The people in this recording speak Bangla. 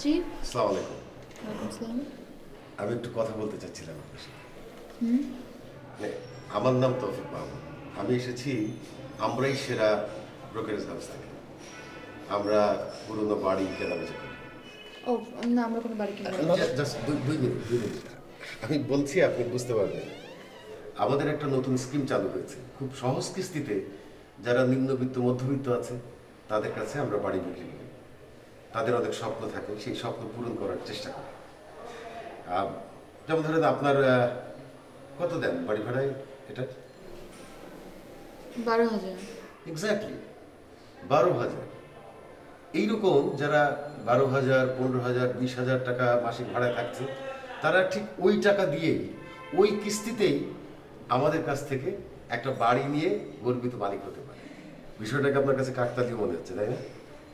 জি। আসসালামু আলাইকুম। ওয়ালাইকুম আসসালাম। আমি একটু কথা বলতে চাচ্ছিলাম আপনার সাথে। হুম। মানে আমার নাম তৌফিক মাহমুদ। আমি এসেছি আমরাই সেরা ব্রোকারেজ হাউস থেকে। আমরা পুরনো বাড়ি কেনাবেচা করি। ও না, আমরা কোনো বাড়ি কিনবো না। Just 2 minute. আমি বলছি আপনি বুঝতে পারবেন। আমাদের একটা নতুন স্কিম চালু হয়েছে। খুব সহজ কিস্তিতে যারা নিম্নবিত্ত মধ্যবিত্ত আছে তাদের কাছে আমরা বাড়ি বিক্রি করি। তাদের অনেক স্বপ্ন থাকে, সেই স্বপ্ন পূরণ করার চেষ্টা করি। আহ, যেমন ধরেন আপনার কত দেন বাড়ি ভাড়ায় এটা? 12,000। এক্স্যাক্টলি 12,000। এইরকম যারা 12,000, 15,000, 20,000 টাকা মাসিক ভাড়ায় থাকছে, তারা ঠিক ওই টাকা দিয়েই ওই কিস্তিতেই আমাদের কাছ থেকে একটা বাড়ি নিয়ে গর্বিত মালিক হতে পারে। বিষয়টাকে আপনার কাছে কাকতালীয় মনে হচ্ছে, তাই না?